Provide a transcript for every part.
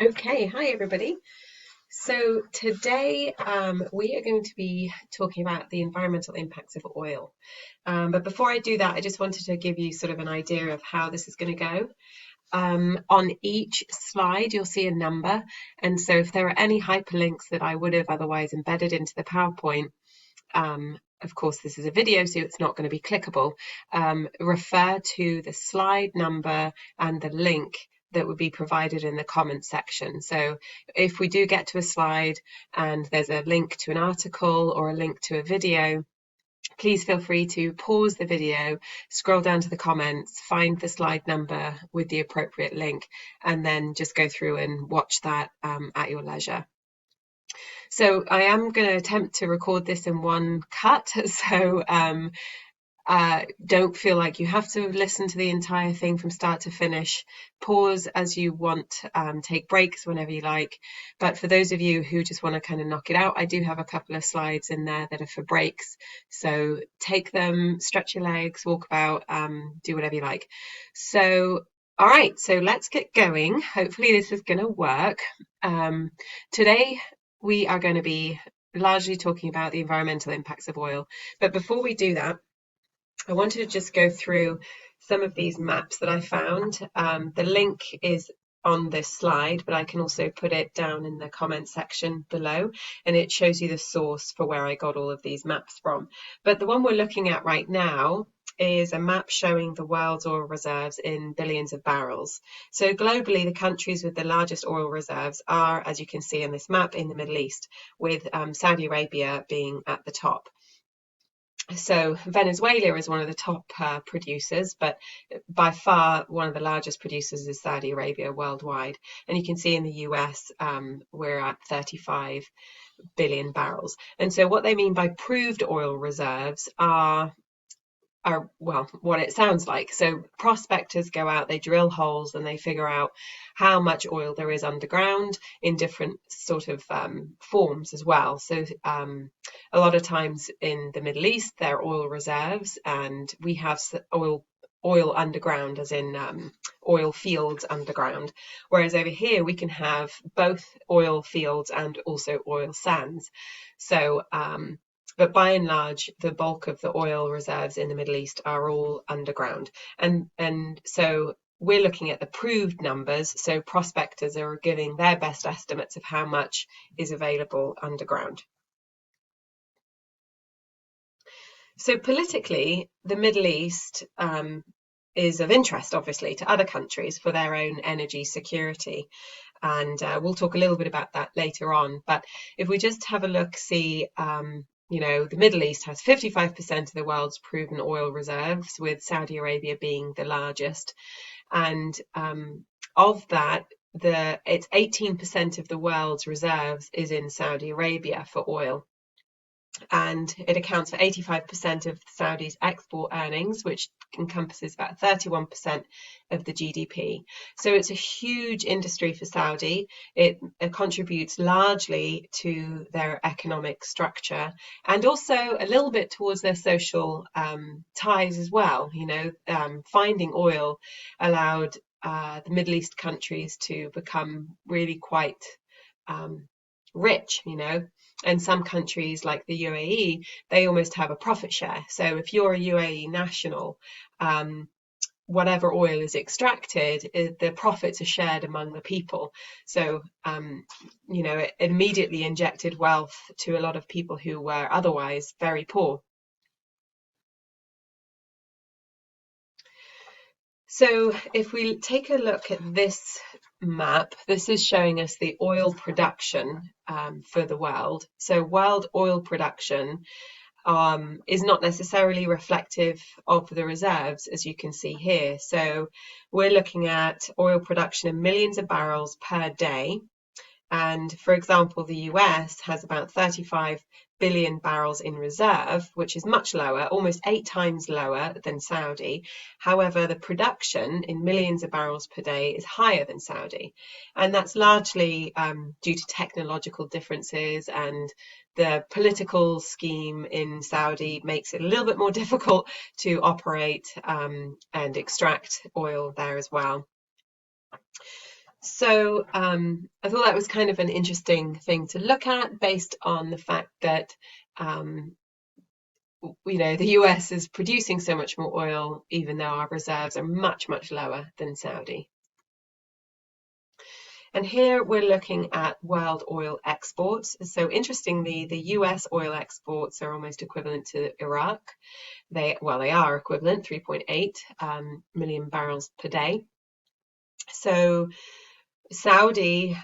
Okay, hi everybody. So today we are going to be talking about the environmental impacts of oil. But before I do that, I just wanted to give you sort of an idea of how this is going to go. On each slide, you'll see a number. And so if there are any hyperlinks that I would have otherwise embedded into the PowerPoint, of course, this is a video, so it's not going to be clickable. Refer to the slide number and the link that would be provided in the comments section. So if we do get to a slide and there's a link to an article or a link to a video, please feel free to pause the video, scroll down to the comments, find the slide number with the appropriate link, and then just go through and watch that at your leisure. So I am going to attempt to record this in one cut, so don't feel like you have to listen to the entire thing from start to finish. Pause as you want, take breaks whenever you like. But for those of you who just want to kind of knock it out, I do have a couple of slides in there that are for breaks. So take them, stretch your legs, walk about, do whatever you like. So, all right, so let's get going. Hopefully this is going to work. Today we are going to be largely talking about the environmental impacts of oil. But before we do that, I wanted to just go through some of these maps that I found. The link is on this slide, but I can also put it down in the comment section below, and it shows you the source for where I got all of these maps from. But the one we're looking at right now is a map showing the world's oil reserves in billions of barrels. So globally, the countries with the largest oil reserves are, as you can see in this map, in the Middle East, with Saudi Arabia being at the top. So Venezuela is one of the top producers, but by far one of the largest producers is Saudi Arabia worldwide. And you can see in the US, we're at 35 billion barrels. And so what they mean by proved oil reserves are well, what it sounds like. So prospectors go out, they drill holes, and they figure out how much oil there is underground in different sort of forms as well. So a lot of times in the Middle East, there are oil reserves, and we have oil underground, as in oil fields underground. Whereas over here, we can have both oil fields and also oil sands. So but by and large, the bulk of the oil reserves in the Middle East are all underground. And so we're looking at the proved numbers. So prospectors are giving their best estimates of how much is available underground. So politically, the Middle East is of interest, obviously, to other countries for their own energy security. And we'll talk a little bit about that later on. But if we just have a look, see, the Middle East has 55% of the world's proven oil reserves, with Saudi Arabia being the largest. And of that, it's 18% of the world's reserves is in Saudi Arabia for oil. And it accounts for 85% of Saudi's export earnings, which encompasses about 31% of the GDP. So it's a huge industry for Saudi. It contributes largely to their economic structure and also a little bit towards their social ties as well. Finding oil allowed the Middle East countries to become really quite rich, and some countries like the UAE, they almost have a profit share. So if you're a UAE national, whatever oil is extracted, the profits are shared among the people. So, it immediately injected wealth to a lot of people who were otherwise very poor. So if we take a look at this map, this is showing us the oil production for the world. So world oil production is not necessarily reflective of the reserves, as you can see here. So we're looking at oil production in millions of barrels per day. And for example, the US has about 35 billion barrels in reserve, which is much lower, almost 8 times lower than Saudi. However, the production in millions of barrels per day is higher than Saudi. And that's largely due to technological differences, and the political scheme in Saudi makes it a little bit more difficult to operate and extract oil there as well. So I thought that was kind of an interesting thing to look at based on the fact that the US is producing so much more oil, even though our reserves are much, much lower than Saudi. And here we're looking at world oil exports. So interestingly, the US oil exports are almost equivalent to Iraq. They are equivalent, 3.8 million barrels per day. So Saudi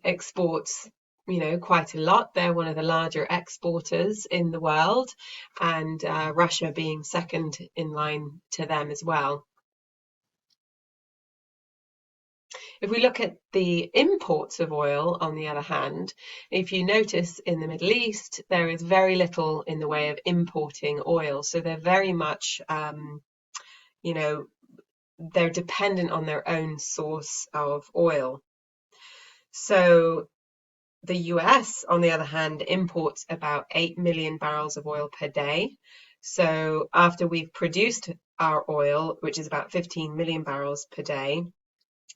exports, quite a lot. They're one of the larger exporters in the world, and Russia being second in line to them as well. If we look at the imports of oil, on the other hand, if you notice in the Middle East, there is very little in the way of importing oil. So they're very much, they're dependent on their own source of oil. So the US, on the other hand, imports about 8 million barrels of oil per day. So after we've produced our oil, which is about 15 million barrels per day,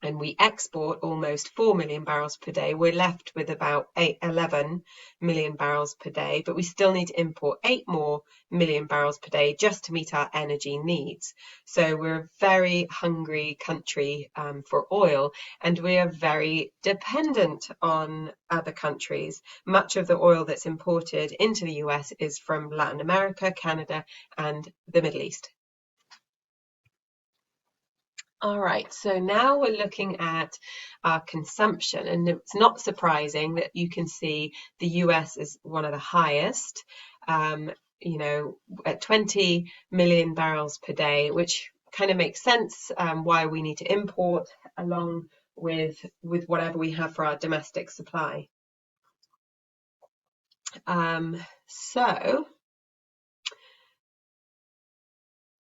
and we export almost 4 million barrels per day, we're left with about 11 million barrels per day, but we still need to import 8 more million barrels per day just to meet our energy needs. So we're a very hungry country for oil, and we are very dependent on other countries. Much of the oil that's imported into the US is from Latin America, Canada, and the Middle East. All right, so now we're looking at our consumption, and it's not surprising that you can see the US is one of the highest, at 20 million barrels per day, which kind of makes sense why we need to import along with whatever we have for our domestic supply.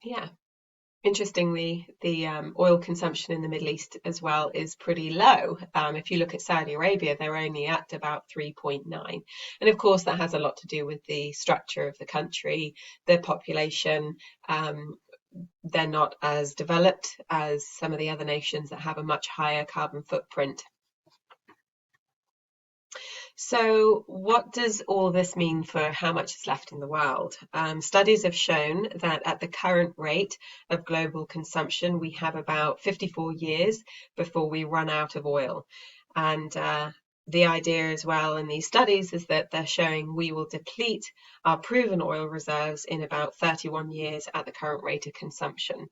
Yeah. Interestingly, the oil consumption in the Middle East as well is pretty low. If you look at Saudi Arabia, they're only at about 3.9. And of course, that has a lot to do with the structure of the country, the population. They're not as developed as some of the other nations that have a much higher carbon footprint. So what does all this mean for how much is left in the world? Studies have shown that at the current rate of global consumption, we have about 54 years before we run out of oil. And the idea as well in these studies is that they're showing we will deplete our proven oil reserves in about 31 years at the current rate of consumption.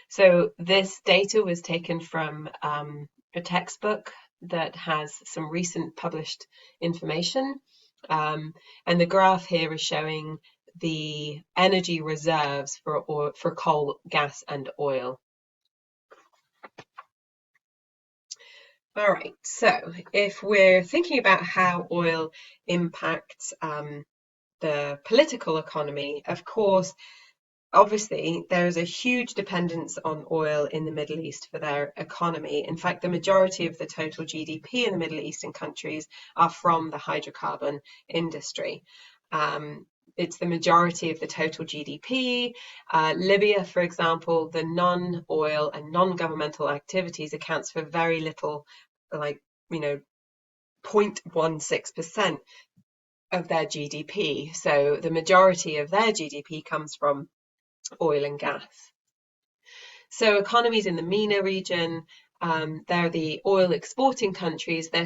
So this data was taken from a textbook that has some recent published information. And the graph here is showing the energy reserves for coal, gas, and oil. All right, so if we're thinking about how oil impacts the political economy, of course, obviously, there is a huge dependence on oil in the Middle East for their economy. In fact, the majority of the total GDP in the Middle Eastern countries are from the hydrocarbon industry. It's the majority of the total GDP. Libya, for example, the non-oil and non-governmental activities accounts for very little, 0.16% of their GDP. So the majority of their GDP comes from oil and gas. So economies in the MENA region, they're the oil exporting countries. The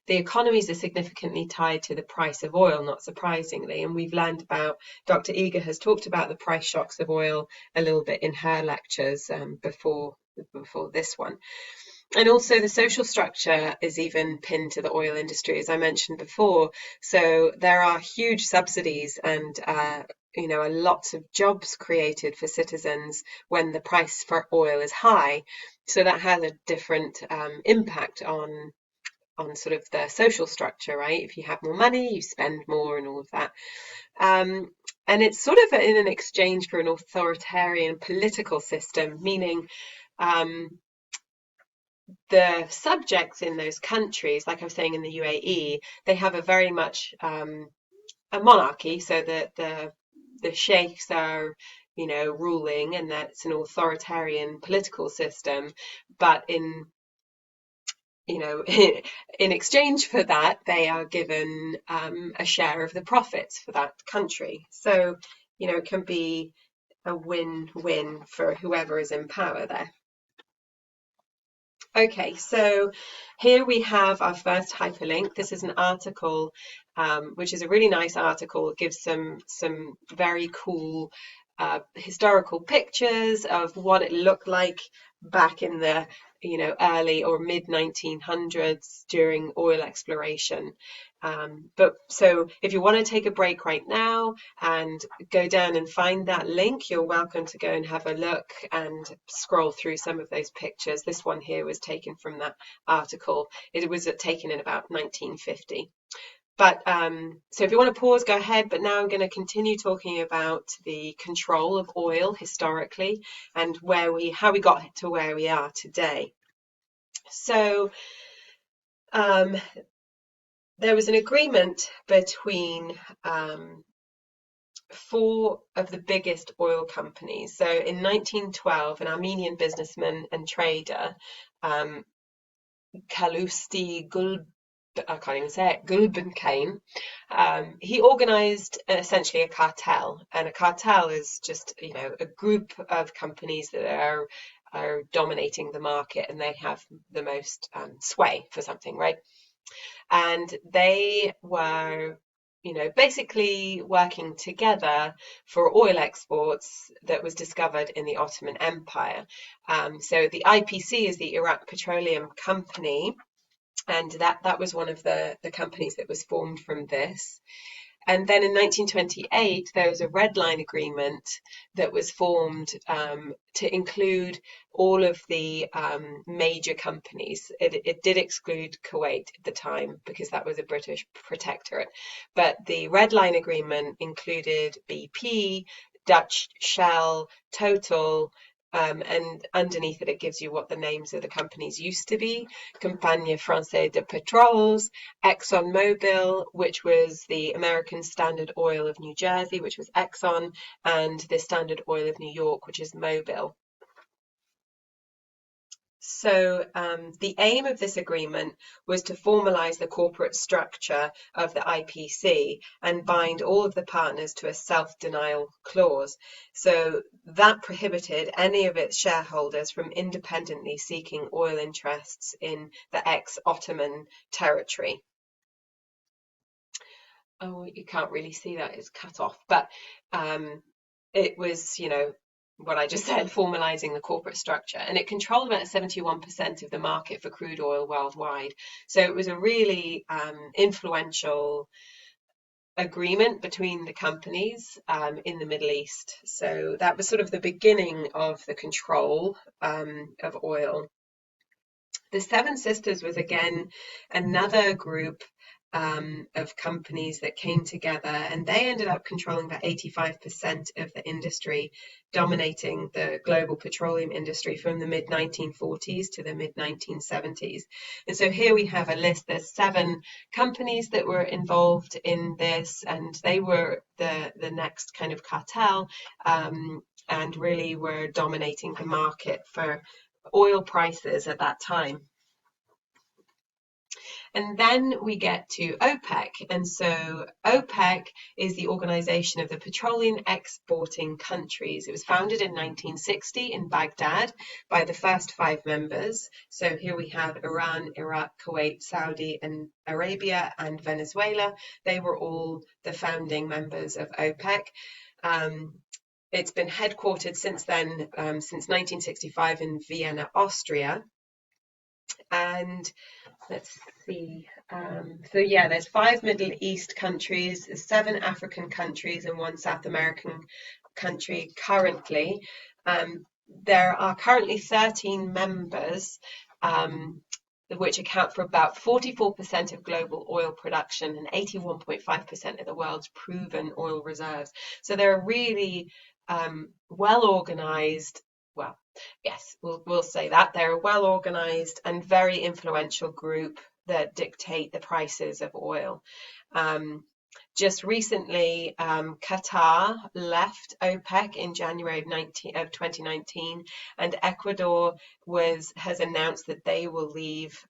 economies are significantly tied to the price of oil, not surprisingly. And we've learned about, Dr. Eager has talked about the price shocks of oil a little bit in her lectures before this one. And also the social structure is even pinned to the oil industry, as I mentioned before. So there are huge subsidies and lots of jobs created for citizens when the price for oil is high. So that has a different impact on sort of the social structure, right? If you have more money, you spend more and all of that. And it's sort of in an exchange for an authoritarian political system, meaning the subjects in those countries, like I was saying in the UAE, they have a very much a monarchy, so the sheikhs are ruling, and that's an authoritarian political system. But in you know, in exchange for that, they are given a share of the profits for that country. So, you know, it can be a win-win for whoever is in power there. Okay, so here we have our first hyperlink. This is an article, which is a really nice article. It gives some very cool historical pictures of what it looked like back in the early or mid 1900s during oil exploration. But so if you want to take a break right now and go down and find that link, you're welcome to go and have a look and scroll through some of those pictures. This one here was taken from that article. It was taken in about 1950. But so if you want to pause, go ahead. But now I'm going to continue talking about the control of oil historically and how we got to where we are today. So there was an agreement between four of the biggest oil companies. So in 1912, an Armenian businessman and trader, Kalusti Gulbenkian, he organized essentially a cartel. And a cartel is just, a group of companies that are dominating the market, and they have the most sway for something, right? And they were basically working together for oil exports that was discovered in the Ottoman Empire. So the IPC is the Iraq Petroleum Company, and that was one of the companies that was formed from this. And then in 1928, there was a Red Line Agreement that was formed to include all of the major companies. It did exclude Kuwait at the time because that was a British protectorate. But the Red Line Agreement included BP, Dutch Shell, Total, and underneath it gives you what the names of the companies used to be: Compagnie Française de Pétroles, ExxonMobil, which was the American Standard Oil of New Jersey, which was Exxon, and the Standard Oil of New York, which is Mobil. So the aim of this agreement was to formalize the corporate structure of the IPC and bind all of the partners to a self-denial clause. So that prohibited any of its shareholders from independently seeking oil interests in the ex-Ottoman territory. Oh, you can't really see that, it's cut off, but it was, what I just said, formalizing the corporate structure, and it controlled about 71% of the market for crude oil worldwide. So it was a really influential agreement between the companies in the Middle East. So that was sort of the beginning of the control of oil. The Seven Sisters was again another group of companies that came together, and they ended up controlling about 85% of the industry, dominating the global petroleum industry from the mid-1940s to the mid-1970s. And so here we have a list. There's 7 companies that were involved in this, and they were the next kind of cartel, and really were dominating the market for oil prices at that time. And then we get to OPEC. And so OPEC is the Organization of the Petroleum Exporting Countries. It was founded in 1960 in Baghdad by the first 5 members. So here we have Iran, Iraq, Kuwait, Saudi and Arabia, and Venezuela. They were all the founding members of OPEC. It's been headquartered since then, since 1965 in Vienna, Austria. And let's see. So yeah, there's 5 Middle East countries, 7 African countries, and 1 South American country currently. There are currently 13 members, which account for about 44% of global oil production and 81.5% of the world's proven oil reserves. So they're really well organized. Well, yes, we'll say that. They're a well-organized and very influential group that dictate the prices of oil. Just recently, Qatar left OPEC in January of 2019, and Ecuador has announced that they will leave